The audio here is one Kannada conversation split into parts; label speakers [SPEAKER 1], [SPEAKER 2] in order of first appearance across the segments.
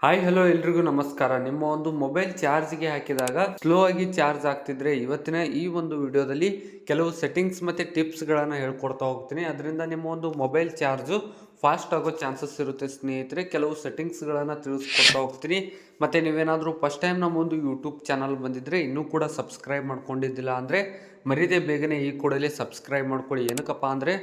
[SPEAKER 1] ಹಾಯ್ ಹಲೋ ಎಲ್ರಿಗೂ ನಮಸ್ಕಾರ. ನಿಮ್ಮ ಒಂದು ಮೊಬೈಲ್ ಚಾರ್ಜ್ಗೆ ಹಾಕಿದಾಗ ಸ್ಲೋ ಆಗಿ ಚಾರ್ಜ್ ಆಗ್ತಿದ್ರೆ ಇವತ್ತಿನ ಈ ಒಂದು ವಿಡಿಯೋದಲ್ಲಿ ಕೆಲವು ಸೆಟ್ಟಿಂಗ್ಸ್ ಮತ್ತು ಟಿಪ್ಸ್ಗಳನ್ನು ಹೇಳ್ಕೊಡ್ತಾ ಹೋಗ್ತೀನಿ. ಅದರಿಂದ ನಿಮ್ಮ ಒಂದು ಮೊಬೈಲ್ ಚಾರ್ಜು ಫಾಸ್ಟ್ ಆಗೋ ಚಾನ್ಸಸ್ ಇರುತ್ತೆ ಸ್ನೇಹಿತರೆ. ಕೆಲವು ಸೆಟ್ಟಿಂಗ್ಸ್ಗಳನ್ನು ತಿಳಿಸ್ಕೊಡ್ತಾ ಹೋಗ್ತೀನಿ. ಮತ್ತು ನೀವೇನಾದರೂ ಫಸ್ಟ್ ಟೈಮ್ ನಮ್ಮ ಒಂದು ಯೂಟ್ಯೂಬ್ ಚಾನಲ್ ಬಂದಿದ್ದರೆ ಇನ್ನೂ ಕೂಡ ಸಬ್ಸ್ಕ್ರೈಬ್ ಮಾಡ್ಕೊಂಡಿದ್ದಿಲ್ಲ ಅಂದರೆ ಮರೀದೇ ಬೇಗನೆ ಈ ಕೂಡಲೇ ಸಬ್ಸ್ಕ್ರೈಬ್ ಮಾಡ್ಕೊಳ್ಳಿ. ಏನಕ್ಕಪ್ಪ ಅಂದರೆ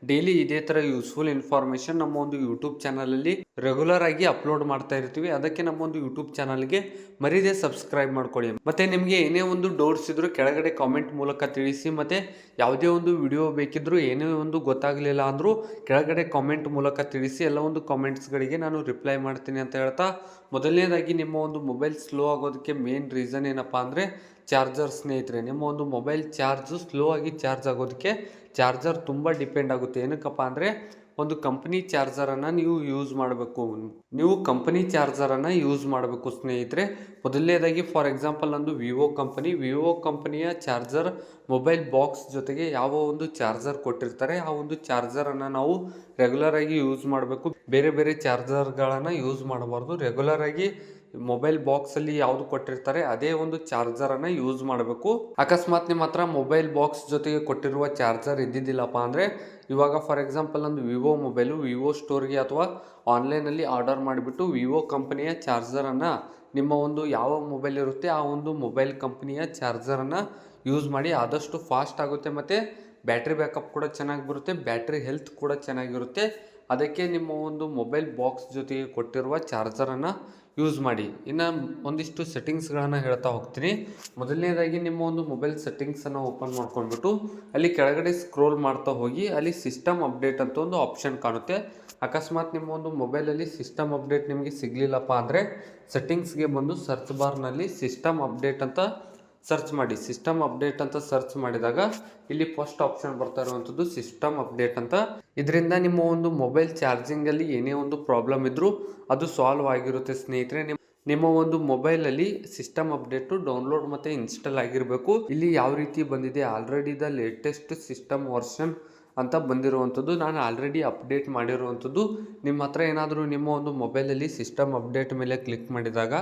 [SPEAKER 1] ಡೈಲಿ ಇದೇ ಥರ ಯೂಸ್ಫುಲ್ ಇನ್ಫಾರ್ಮೇಷನ್ ನಮ್ಮ ಒಂದು ಯೂಟ್ಯೂಬ್ ಚಾನಲಲ್ಲಿ ರೆಗ್ಯುಲರ್ ಆಗಿ ಅಪ್ಲೋಡ್ ಮಾಡ್ತಾ ಇರ್ತೀವಿ. ಅದಕ್ಕೆ ನಮ್ಮ ಒಂದು ಯೂಟ್ಯೂಬ್ ಚಾನಲ್ಗೆ ಮರೀದೇ ಸಬ್ಸ್ಕ್ರೈಬ್ ಮಾಡ್ಕೊಳ್ಳಿ. ಮತ್ತು ನಿಮಗೆ ಏನೇ ಒಂದು ಡೌಟ್ಸ್ ಇದ್ದರೂ ಕೆಳಗಡೆ ಕಾಮೆಂಟ್ ಮೂಲಕ ತಿಳಿಸಿ. ಮತ್ತು ಯಾವುದೇ ಒಂದು ವಿಡಿಯೋ ಬೇಕಿದ್ದರೂ ಏನೇ ಒಂದು ಗೊತ್ತಾಗಲಿಲ್ಲ ಅಂದರೂ ಕೆಳಗಡೆ ಕಾಮೆಂಟ್ ಮೂಲಕ ತಿಳಿಸಿ. ಎಲ್ಲ ಒಂದು ಕಾಮೆಂಟ್ಸ್ಗಳಿಗೆ ನಾನು ರಿಪ್ಲೈ ಮಾಡ್ತೀನಿ ಅಂತ ಹೇಳ್ತಾ, ಮೊದಲನೇದಾಗಿ ನಿಮ್ಮ ಒಂದು ಮೊಬೈಲ್ ಸ್ಲೋ ಆಗೋದಕ್ಕೆ ಮೇನ್ ರೀಸನ್ ಏನಪ್ಪ ಅಂದರೆ ಚಾರ್ಜರ್ ಸ್ನೇಹಿತರೆ. ನಿಮ್ಮ ಒಂದು ಮೊಬೈಲ್ ಚಾರ್ಜು ಸ್ಲೋ ಆಗಿ ಚಾರ್ಜ್ ಆಗೋದಕ್ಕೆ ಚಾರ್ಜರ್ ತುಂಬ ಡಿಪೆಂಡ್ ಆಗುತ್ತೆ. ಏನಕ್ಕಪ್ಪ ಅಂದರೆ ಒಂದು ಕಂಪ್ನಿ ಚಾರ್ಜರನ್ನು ನೀವು ಯೂಸ್ ಮಾಡಬೇಕು ಸ್ನೇಹಿತರೆ. ಮೊದಲನೇದಾಗಿ ಫಾರ್ ಎಕ್ಸಾಂಪಲ್ ನಂದು ವಿವೋ ಕಂಪನಿಯ ಚಾರ್ಜರ್ ಮೊಬೈಲ್ ಬಾಕ್ಸ್ ಜೊತೆಗೆ ಯಾವ ಒಂದು ಚಾರ್ಜರ್ ಕೊಟ್ಟಿರ್ತಾರೆ ಆ ಒಂದು ಚಾರ್ಜರನ್ನು ನಾವು ರೆಗ್ಯುಲರ್ ಆಗಿ ಯೂಸ್ ಮಾಡಬೇಕು. ಬೇರೆ ಬೇರೆ ಚಾರ್ಜರ್ಗಳನ್ನು ಯೂಸ್ ಮಾಡಬಾರ್ದು. ರೆಗ್ಯುಲರ್ ಆಗಿ ಮೊಬೈಲ್ ಬಾಕ್ಸಲ್ಲಿ ಯಾವುದು ಕೊಟ್ಟಿರ್ತಾರೆ ಅದೇ ಒಂದು ಚಾರ್ಜರನ್ನು ಯೂಸ್ ಮಾಡಬೇಕು. ಅಕಸ್ಮಾತ್ ನಿಮ್ಮ ಹತ್ರ ಮೊಬೈಲ್ ಬಾಕ್ಸ್ ಜೊತೆಗೆ ಕೊಟ್ಟಿರುವ ಚಾರ್ಜರ್ ಇದ್ದಿದ್ದಿಲ್ಲಪ್ಪ ಅಂದರೆ ಇವಾಗ ಫಾರ್ ಎಕ್ಸಾಂಪಲ್ ನಂದು ವಿವೋ ಸ್ಟೋರ್ಗೆ ಅಥವಾ ಆನ್ಲೈನಲ್ಲಿ ಆರ್ಡರ್ ಮಾಡಿಬಿಟ್ಟು ವಿವೋ ಕಂಪನಿಯ ಚಾರ್ಜರನ್ನು ನಿಮ್ಮ ಒಂದು ಯಾವ ಮೊಬೈಲ್ ಇರುತ್ತೆ ಆ ಒಂದು ಮೊಬೈಲ್ ಕಂಪನಿಯ ಚಾರ್ಜರನ್ನು ಯೂಸ್ ಮಾಡಿ. ಆದಷ್ಟು ಫಾಸ್ಟ್ ಆಗುತ್ತೆ ಮತ್ತು ಬ್ಯಾಟ್ರಿ ಬ್ಯಾಕಪ್ ಕೂಡ ಚೆನ್ನಾಗಿ ಬರುತ್ತೆ, ಬ್ಯಾಟ್ರಿ ಹೆಲ್ತ್ ಕೂಡ ಚೆನ್ನಾಗಿರುತ್ತೆ. ಅದಕ್ಕೆ ನಿಮ್ಮ ಒಂದು ಮೊಬೈಲ್ ಬಾಕ್ಸ್ ಜೊತೆಗೆ ಕೊಟ್ಟಿರುವ ಚಾರ್ಜರನ್ನು ಯೂಸ್ ಮಾಡಿ. ಇನ್ನು ಒಂದಿಷ್ಟು ಸೆಟ್ಟಿಂಗ್ಸ್ಗಳನ್ನು ಹೇಳ್ತಾ ಹೋಗ್ತೀನಿ. ಮೊದಲನೇದಾಗಿ ನಿಮ್ಮ ಒಂದು ಮೊಬೈಲ್ ಸೆಟ್ಟಿಂಗ್ಸನ್ನು ಓಪನ್ ಮಾಡ್ಕೊಂಡ್ಬಿಟ್ಟು ಅಲ್ಲಿ ಕೆಳಗಡೆ ಸ್ಕ್ರೋಲ್ ಮಾಡ್ತಾ ಹೋಗಿ ಅಲ್ಲಿ ಸಿಸ್ಟಮ್ ಅಪ್ಡೇಟ್ ಅಂತ ಒಂದು ಆಪ್ಷನ್ ಕಾಣುತ್ತೆ. ಅಕಸ್ಮಾತ್ ನಿಮ್ಮ ಒಂದು ಮೊಬೈಲಲ್ಲಿ ಸಿಸ್ಟಮ್ ಅಪ್ಡೇಟ್ ನಿಮಗೆ ಸಿಗಲಿಲ್ಲಪ್ಪ ಅಂದರೆ ಸೆಟ್ಟಿಂಗ್ಸ್ಗೆ ಬಂದು ಸರ್ಚ್ ಬಾರ್ನಲ್ಲಿ ಸಿಸ್ಟಮ್ ಅಪ್ಡೇಟ್ ಅಂತ ಸರ್ಚ್ ಮಾಡಿ. ಸಿಸ್ಟಮ್ ಅಪ್ಡೇಟ್ ಅಂತ ಸರ್ಚ್ ಮಾಡಿದಾಗ ಇಲ್ಲಿ ಫಸ್ಟ್ ಆಪ್ಷನ್ ಬರ್ತಾ ಇರುವಂಥದ್ದು ಸಿಸ್ಟಮ್ ಅಪ್ಡೇಟ್ ಅಂತ. ಇದರಿಂದ ನಿಮ್ಮ ಒಂದು ಮೊಬೈಲ್ ಚಾರ್ಜಿಂಗಲ್ಲಿ ಏನೇ ಒಂದು ಪ್ರಾಬ್ಲಮ್ ಇದ್ದರೂ ಅದು ಸಾಲ್ವ್ ಆಗಿರುತ್ತೆ ಸ್ನೇಹಿತರೆ. ನಿಮ್ಮ ಒಂದು ಮೊಬೈಲಲ್ಲಿ ಸಿಸ್ಟಮ್ ಅಪ್ಡೇಟು ಡೌನ್ಲೋಡ್ ಮತ್ತು ಇನ್ಸ್ಟಾಲ್ ಆಗಿರಬೇಕು. ಇಲ್ಲಿ ಯಾವ ರೀತಿ ಬಂದಿದೆ already the latest system version ಅಂತ ಬಂದಿರುವಂಥದ್ದು. ನಾನು ಆಲ್ರೆಡಿ ಅಪ್ಡೇಟ್ ಮಾಡಿರುವಂಥದ್ದು. ನಿಮ್ಮ ಹತ್ರ ಏನಾದರೂ ನಿಮ್ಮ ಒಂದು ಮೊಬೈಲಲ್ಲಿ ಸಿಸ್ಟಮ್ ಅಪ್ಡೇಟ್ ಮೇಲೆ ಕ್ಲಿಕ್ ಮಾಡಿದಾಗ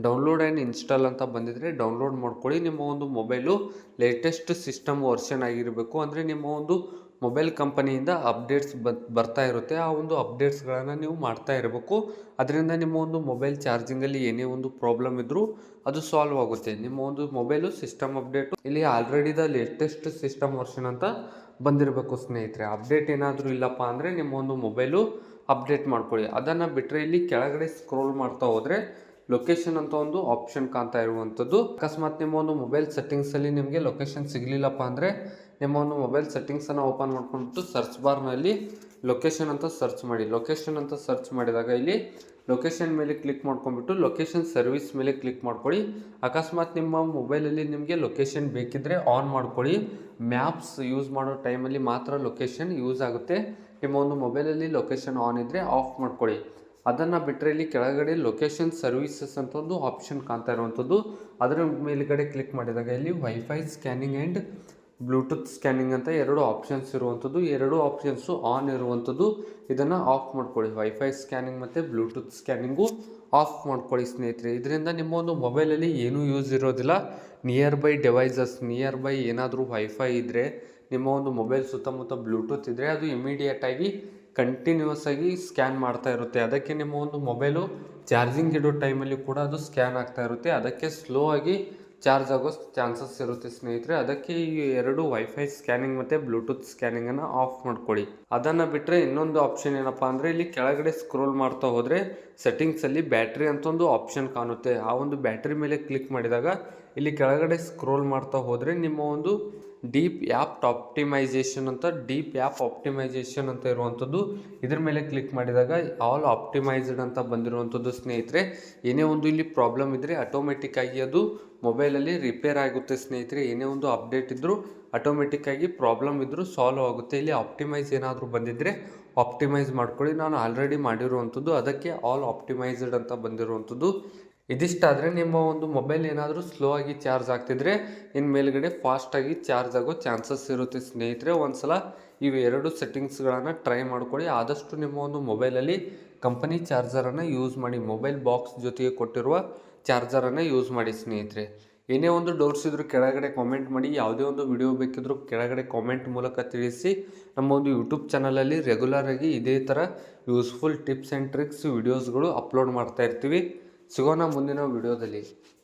[SPEAKER 1] ಡೌನ್ಲೋಡ್ ಆ್ಯಂಡ್ ಇನ್ಸ್ಟಾಲ್ ಅಂತ ಬಂದಿದ್ದರೆ ಡೌನ್ಲೋಡ್ ಮಾಡ್ಕೊಳ್ಳಿ. ನಿಮ್ಮ ಒಂದು ಮೊಬೈಲು ಲೇಟೆಸ್ಟ್ ಸಿಸ್ಟಮ್ ವರ್ಷನ್ ಆಗಿರಬೇಕು. ಅಂದರೆ ನಿಮ್ಮ ಒಂದು ಮೊಬೈಲ್ ಕಂಪನಿಯಿಂದ ಅಪ್ಡೇಟ್ಸ್ ಬರ್ತಾ ಇರುತ್ತೆ. ಆ ಒಂದು ಅಪ್ಡೇಟ್ಸ್ಗಳನ್ನು ನೀವು ಮಾಡ್ತಾ ಇರಬೇಕು. ಅದರಿಂದ ನಿಮ್ಮ ಒಂದು ಮೊಬೈಲ್ ಚಾರ್ಜಿಂಗಲ್ಲಿ ಏನೇ ಒಂದು ಪ್ರಾಬ್ಲಮ್ ಇದ್ದರೂ ಅದು ಸಾಲ್ವ್ ಆಗುತ್ತೆ. ನಿಮ್ಮ ಒಂದು ಮೊಬೈಲು ಸಿಸ್ಟಮ್ ಅಪ್ಡೇಟು ಇಲ್ಲಿ already the latest system version ಅಂತ ಬಂದಿರಬೇಕು ಸ್ನೇಹಿತರೆ. ಅಪ್ಡೇಟ್ ಏನಾದರೂ ಇಲ್ಲಪ್ಪ ಅಂದರೆ ನಿಮ್ಮ ಒಂದು ಮೊಬೈಲು ಅಪ್ಡೇಟ್ ಮಾಡ್ಕೊಳ್ಳಿ. ಅದನ್ನು ಬಿಟ್ಟರೆ ಇಲ್ಲಿ ಕೆಳಗಡೆ ಸ್ಕ್ರೋಲ್ ಮಾಡ್ತಾ ಹೋದರೆ ಲೊಕೇಶನ್ ಅಂತ ಒಂದು ಆಪ್ಷನ್ ಕಾಣ್ತಾ ಇರುವಂಥದ್ದು. ಅಕಸ್ಮಾತ್ ನಿಮ್ಮ ಒಂದು ಮೊಬೈಲ್ ಸೆಟ್ಟಿಂಗ್ಸಲ್ಲಿ ನಿಮಗೆ ಲೊಕೇಶನ್ ಸಿಗಲಿಲ್ಲಪ್ಪ ಅಂದರೆ ನಿಮ್ಮ ಒಂದು ಮೊಬೈಲ್ ಸೆಟ್ಟಿಂಗ್ಸನ್ನು ಓಪನ್ ಮಾಡ್ಕೊಂಡ್ಬಿಟ್ಟು ಸರ್ಚ್ ಬಾರ್ನಲ್ಲಿ ಲೊಕೇಶನ್ ಅಂತ ಸರ್ಚ್ ಮಾಡಿ. ಲೊಕೇಶನ್ ಅಂತ ಸರ್ಚ್ ಮಾಡಿದಾಗ ಇಲ್ಲಿ ಲೊಕೇಶನ್ ಮೇಲೆ ಕ್ಲಿಕ್ ಮಾಡ್ಕೊಂಡ್ಬಿಟ್ಟು ಲೊಕೇಶನ್ ಸರ್ವಿಸ್ ಮೇಲೆ ಕ್ಲಿಕ್ ಮಾಡ್ಕೊಳ್ಳಿ. ಅಕಸ್ಮಾತ್ ನಿಮ್ಮ ಮೊಬೈಲಲ್ಲಿ ನಿಮಗೆ ಲೊಕೇಶನ್ ಬೇಕಿದ್ದರೆ ಆನ್ ಮಾಡ್ಕೊಳ್ಳಿ. ಮ್ಯಾಪ್ಸ್ ಯೂಸ್ ಮಾಡೋ ಟೈಮಲ್ಲಿ ಮಾತ್ರ ಲೊಕೇಶನ್ ಯೂಸ್ ಆಗುತ್ತೆ. ನಿಮ್ಮ ಒಂದು ಮೊಬೈಲಲ್ಲಿ ಲೊಕೇಶನ್ ಆನ್ ಇದ್ದರೆ ಆಫ್ ಮಾಡ್ಕೊಳ್ಳಿ. ಅದನ್ನು ಬಿಟ್ಟರೆ ಇಲ್ಲಿ ಕೆಳಗಡೆ ಲೊಕೇಶನ್ ಸರ್ವಿಸಸ್ ಅಂತ ಒಂದು ಆಪ್ಷನ್ ಕಾಣ್ತಾ ಇರುವಂಥದ್ದು. ಅದರ ಮೇಲುಗಡೆ ಕ್ಲಿಕ್ ಮಾಡಿದಾಗ ಇಲ್ಲಿ wifi scanning and Bluetooth scanning ಅಂತ ಎರಡು ಆಪ್ಷನ್ಸ್ ಇರುವಂಥದ್ದು. ಎರಡು ಆಪ್ಷನ್ಸು ಆನ್ ಇರುವಂಥದ್ದು. ಇದನ್ನು ಆಫ್ ಮಾಡ್ಕೊಳ್ಳಿ. ವೈಫೈ ಸ್ಕ್ಯಾನಿಂಗ್ ಮತ್ತು ಬ್ಲೂಟೂತ್ ಸ್ಕ್ಯಾನಿಂಗು ಆಫ್ ಮಾಡ್ಕೊಳ್ಳಿ ಸ್ನೇಹಿತರೆ. ಇದರಿಂದ ನಿಮ್ಮ ಒಂದು ಮೊಬೈಲಲ್ಲಿ ಏನೂ ಯೂಸ್ ಇರೋದಿಲ್ಲ. ನಿಯರ್ ಬೈ ಏನಾದರೂ ವೈಫೈ ಇದ್ದರೆ ನಿಮ್ಮ ಒಂದು ಮೊಬೈಲ್ ಸುತ್ತಮುತ್ತ ಬ್ಲೂಟೂತ್ ಇದ್ದರೆ ಅದು ಇಮಿಡಿಯೇಟಾಗಿ ಕಂಟಿನ್ಯೂಸ್ ಆಗಿ ಸ್ಕ್ಯಾನ್ ಮಾಡ್ತಾ ಇರುತ್ತೆ. ಅದಕ್ಕೆ ನಿಮ್ಮ ಒಂದು ಮೊಬೈಲು ಚಾರ್ಜಿಂಗ್ ಇಡೋ ಟೈಮಲ್ಲಿ ಕೂಡ ಅದು ಸ್ಕ್ಯಾನ್ ಆಗ್ತಾ ಇರುತ್ತೆ. ಅದಕ್ಕೆ ಸ್ಲೋ ಆಗಿ ಚಾರ್ಜ್ ಆಗೋ ಚಾನ್ಸಸ್ ಇರುತ್ತೆ ಸ್ನೇಹಿತರೆ. ಅದಕ್ಕೆ ಈ ಎರಡು ವೈಫೈ ಸ್ಕ್ಯಾನಿಂಗ್ ಮತ್ತು ಬ್ಲೂಟೂತ್ ಸ್ಕ್ಯಾನಿಂಗನ್ನು ಆಫ್ ಮಾಡ್ಕೊಳ್ಳಿ. ಅದನ್ನು ಬಿಟ್ಟರೆ ಇನ್ನೊಂದು ಆಪ್ಷನ್ ಏನಪ್ಪ ಅಂದರೆ ಇಲ್ಲಿ ಕೆಳಗಡೆ ಸ್ಕ್ರೋಲ್ ಮಾಡ್ತಾ ಹೋದರೆ ಸೆಟ್ಟಿಂಗ್ಸಲ್ಲಿ ಬ್ಯಾಟ್ರಿ ಅಂತ ಒಂದು ಆಪ್ಷನ್ ಕಾಣುತ್ತೆ. ಆ ಒಂದು ಬ್ಯಾಟ್ರಿ ಮೇಲೆ ಕ್ಲಿಕ್ ಮಾಡಿದಾಗ ಇಲ್ಲಿ ಕೆಳಗಡೆ ಸ್ಕ್ರೋಲ್ ಮಾಡ್ತಾ ಹೋದರೆ ನಿಮ್ಮ ಒಂದು ಡೀಪ್ ಆ್ಯಪ್ ಆಪ್ಟಿಮೈಸೇಷನ್ ಅಂತ ಇರುವಂಥದ್ದು. ಇದ್ರ ಮೇಲೆ ಕ್ಲಿಕ್ ಮಾಡಿದಾಗ ಆಲ್ ಆಪ್ಟಿಮೈಸ್ಡ್ ಅಂತ ಬಂದಿರುವಂಥದ್ದು ಸ್ನೇಹಿತರೆ. ಏನೇ ಒಂದು ಇಲ್ಲಿ ಪ್ರಾಬ್ಲಮ್ ಇದ್ದರೆ ಆಟೋಮೆಟಿಕ್ಕಾಗಿ ಅದು ಮೊಬೈಲಲ್ಲಿ ರಿಪೇರ್ ಆಗುತ್ತೆ ಸ್ನೇಹಿತರೆ. ಏನೇ ಒಂದು ಅಪ್ಡೇಟ್ ಇದ್ದರೂ ಆಟೋಮೆಟಿಕ್ಕಾಗಿ ಪ್ರಾಬ್ಲಮ್ ಇದ್ದರೂ ಸಾಲ್ವ್ ಆಗುತ್ತೆ. ಇಲ್ಲಿ ಆಪ್ಟಿಮೈಸ್ ಏನಾದರೂ ಬಂದಿದ್ದರೆ ಆಪ್ಟಿಮೈಸ್ ಮಾಡ್ಕೊಳ್ಳಿ. ನಾನು ಆಲ್ರೆಡಿ ಮಾಡಿರುವಂಥದ್ದು, ಅದಕ್ಕೆ ಆಲ್ ಆಪ್ಟಿಮೈಸ್ಡ್ ಅಂತ ಬಂದಿರುವಂಥದ್ದು. ಇದಿಷ್ಟಾದರೆ ನಿಮ್ಮ ಒಂದು ಮೊಬೈಲ್ ಏನಾದರೂ ಸ್ಲೋ ಆಗಿ ಚಾರ್ಜ್ ಆಗ್ತಿದ್ರೆ ಇನ್ನು ಮೇಲ್ಗಡೆ ಫಾಸ್ಟಾಗಿ ಚಾರ್ಜ್ ಆಗೋ ಚಾನ್ಸಸ್ ಇರುತ್ತೆ ಸ್ನೇಹಿತರೆ. ಒಂದು ಸಲ ಇವು ಎರಡು ಸೆಟ್ಟಿಂಗ್ಸ್ಗಳನ್ನು ಟ್ರೈ ಮಾಡ್ಕೊಳ್ಳಿ. ಆದಷ್ಟು ನಿಮ್ಮ ಒಂದು ಮೊಬೈಲಲ್ಲಿ ಕಂಪನಿ ಚಾರ್ಜರನ್ನು ಯೂಸ್ ಮಾಡಿ, ಮೊಬೈಲ್ ಬಾಕ್ಸ್ ಜೊತೆಗೆ ಕೊಟ್ಟಿರುವ ಚಾರ್ಜರನ್ನು ಯೂಸ್ ಮಾಡಿ ಸ್ನೇಹಿತರೆ. ಏನೇ ಒಂದು ಡೌಟ್ಸ್ ಇದ್ರೂ ಕೆಳಗಡೆ ಕಾಮೆಂಟ್ ಮಾಡಿ, ಯಾವುದೇ ಒಂದು ವಿಡಿಯೋ ಬೇಕಿದ್ರೂ ಕೆಳಗಡೆ ಕಾಮೆಂಟ್ ಮೂಲಕ ತಿಳಿಸಿ. ನಮ್ಮ ಒಂದು ಯೂಟ್ಯೂಬ್ ಚಾನಲಲ್ಲಿ ರೆಗ್ಯುಲರಾಗಿ ಇದೇ ಥರ ಯೂಸ್ಫುಲ್ ಟಿಪ್ಸ್ ಆ್ಯಂಡ್ ಟ್ರಿಕ್ಸ್ ವಿಡಿಯೋಸ್ಗಳು ಅಪ್ಲೋಡ್ ಮಾಡ್ತಾ ಇರ್ತೀವಿ. ಸಿಗೋಣ ಮುಂದಿನ ವಿಡಿಯೋದಲ್ಲಿ.